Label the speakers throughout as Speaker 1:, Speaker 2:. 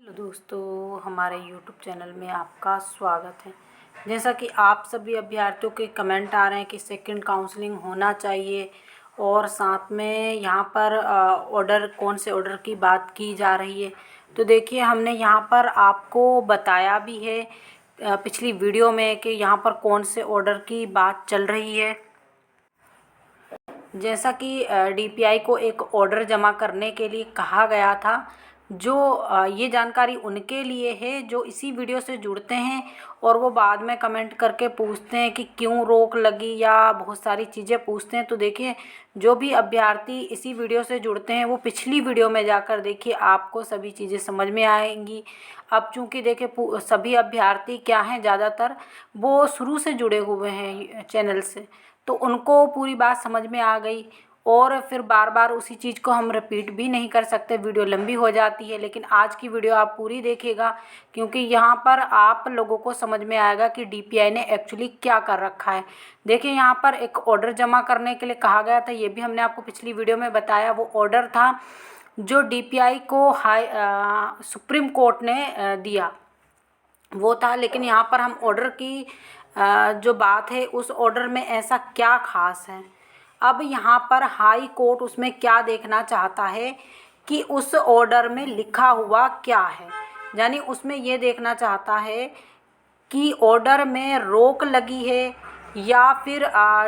Speaker 1: तो दोस्तों हमारे YouTube चैनल में आपका स्वागत है। जैसा कि आप सभी अभ्यर्थियों के कमेंट आ रहे हैं कि सेकंड काउंसलिंग होना चाहिए और साथ में यहाँ पर ऑर्डर कौन से ऑर्डर की बात की जा रही है। तो देखिए हमने यहाँ पर आपको बताया भी है पिछली वीडियो में कि यहाँ पर कौन से ऑर्डर की बात चल रही है। जैसा कि DPI को एक ऑर्डर जमा करने के लिए कहा गया था, जो ये जानकारी उनके लिए है जो इसी वीडियो से जुड़ते हैं और वो बाद में कमेंट करके पूछते हैं कि क्यों रोक लगी या बहुत सारी चीज़ें पूछते हैं। तो देखिए जो भी अभ्यर्थी इसी वीडियो से जुड़ते हैं वो पिछली वीडियो में जाकर देखिए, आपको सभी चीज़ें समझ में आएंगी। अब चूँकि देखिए सभी अभ्यर्थी क्या हैं, ज़्यादातर वो शुरू से जुड़े हुए हैं चैनल से, तो उनको पूरी बात समझ में आ गई और फिर बार बार उसी चीज़ को हम रिपीट भी नहीं कर सकते, वीडियो लंबी हो जाती है। लेकिन आज की वीडियो आप पूरी देखिएगा क्योंकि यहाँ पर आप लोगों को समझ में आएगा कि DPI ने एक्चुअली क्या कर रखा है। देखिए यहाँ पर एक ऑर्डर जमा करने के लिए कहा गया था, ये भी हमने आपको पिछली वीडियो में बताया। वो ऑर्डर था जो DPI को सुप्रीम कोर्ट ने दिया वो था। लेकिन यहाँ पर हम ऑर्डर की जो बात है उस ऑर्डर में ऐसा क्या खास है, अब यहाँ पर हाई कोर्ट उसमें क्या देखना चाहता है कि उस ऑर्डर में लिखा हुआ क्या है। यानी उसमें ये देखना चाहता है कि ऑर्डर में रोक लगी है या फिर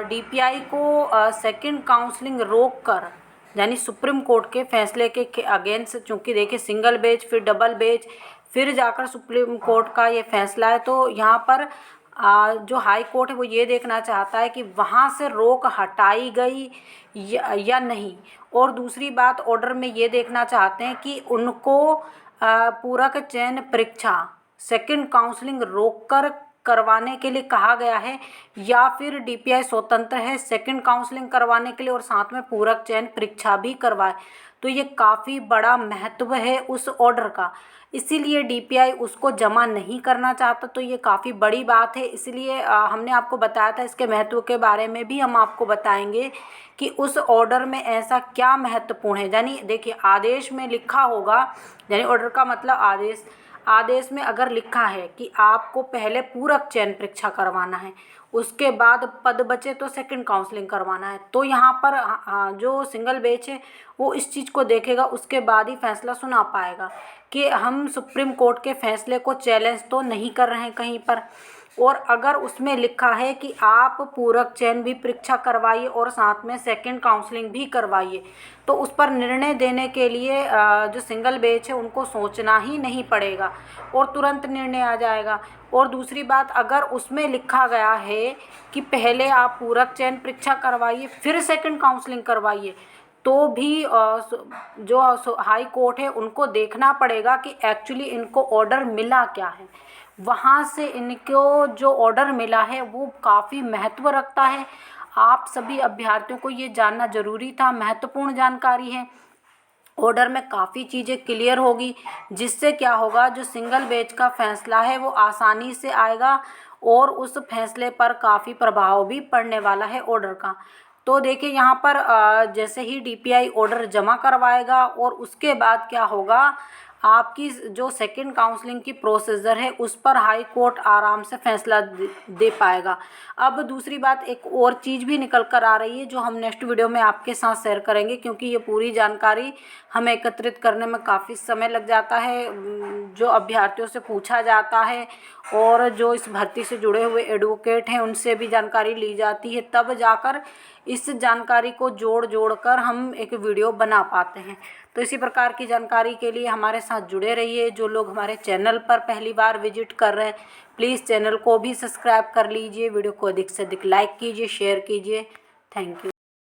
Speaker 1: DPI को सेकंड काउंसलिंग रोक कर, यानी सुप्रीम कोर्ट के फैसले के अगेंस्ट, चूँकि देखिए सिंगल बेंच फिर डबल बेंच फिर जाकर सुप्रीम कोर्ट का ये फैसला है। तो यहाँ पर जो हाई कोर्ट है वो ये देखना चाहता है कि वहाँ से रोक हटाई गई या नहीं। और दूसरी बात, ऑर्डर में ये देखना चाहते हैं कि उनको पूरक चयन परीक्षा सेकंड काउंसलिंग रोककर करवाने के लिए कहा गया है या फिर DPI स्वतंत्र है सेकंड काउंसलिंग करवाने के लिए और साथ में पूरक चयन परीक्षा भी करवाए। तो ये काफ़ी बड़ा महत्व है उस ऑर्डर का, इसीलिए DPI उसको जमा नहीं करना चाहता। तो ये काफ़ी बड़ी बात है, इसलिए हमने आपको बताया था। इसके महत्व के बारे में भी हम आपको बताएंगे कि उस ऑर्डर में ऐसा क्या महत्वपूर्ण है। यानी देखिए आदेश में लिखा होगा, यानी ऑर्डर का मतलब आदेश, आदेश में अगर लिखा है कि आपको पहले पूरक चयन परीक्षा करवाना है, उसके बाद पद बचे तो सेकंड काउंसलिंग करवाना है, तो यहाँ पर जो सिंगल बेंच है वो इस चीज़ को देखेगा, उसके बाद ही फैसला सुना पाएगा कि हम सुप्रीम कोर्ट के फैसले को चैलेंज तो नहीं कर रहे हैं कहीं पर। और अगर उसमें लिखा है कि आप पूरक चयन भी परीक्षा करवाइए और साथ में सेकंड काउंसलिंग भी करवाइए, तो उस पर निर्णय देने के लिए जो सिंगल बेंच है उनको सोचना ही नहीं पड़ेगा और तुरंत निर्णय आ जाएगा। और दूसरी बात, अगर उसमें लिखा गया है कि पहले आप पूरक चयन परीक्षा करवाइए फिर सेकंड काउंसलिंग करवाइए, तो भी जो हाई कोर्ट है उनको देखना पड़ेगा कि एक्चुअली इनको ऑर्डर मिला क्या है। वहाँ से इनको जो ऑर्डर मिला है वो काफ़ी महत्व रखता है। आप सभी अभ्यर्थियों को ये जानना ज़रूरी था, महत्वपूर्ण जानकारी है। ऑर्डर में काफ़ी चीज़ें क्लियर होगी, जिससे क्या होगा, जो सिंगल बेंच का फैसला है वो आसानी से आएगा और उस फैसले पर काफ़ी प्रभाव भी पड़ने वाला है ऑर्डर का। तो देखिए यहाँ पर जैसे ही DPI ऑर्डर जमा करवाएगा और उसके बाद क्या होगा, आपकी जो सेकंड काउंसलिंग की प्रोसीजर है उस पर हाई कोर्ट आराम से फैसला दे पाएगा। अब दूसरी बात, एक और चीज़ भी निकल कर आ रही है जो हम नेक्स्ट वीडियो में आपके साथ शेयर करेंगे, क्योंकि ये पूरी जानकारी हमें एकत्रित करने में काफ़ी समय लग जाता है। जो अभ्यर्थियों से पूछा जाता है और जो इस भर्ती से जुड़े हुए एडवोकेट हैं उनसे भी जानकारी ली जाती है, तब जाकर इस जानकारी को जोड़ कर हम एक वीडियो बना पाते हैं। तो इसी प्रकार की जानकारी के लिए हमारे साथ जुड़े रहिए। जो लोग हमारे चैनल पर पहली बार विजिट कर रहे हैं, प्लीज़ चैनल को भी सब्सक्राइब कर लीजिए, वीडियो को अधिक से अधिक लाइक कीजिए, शेयर कीजिए। Thank you.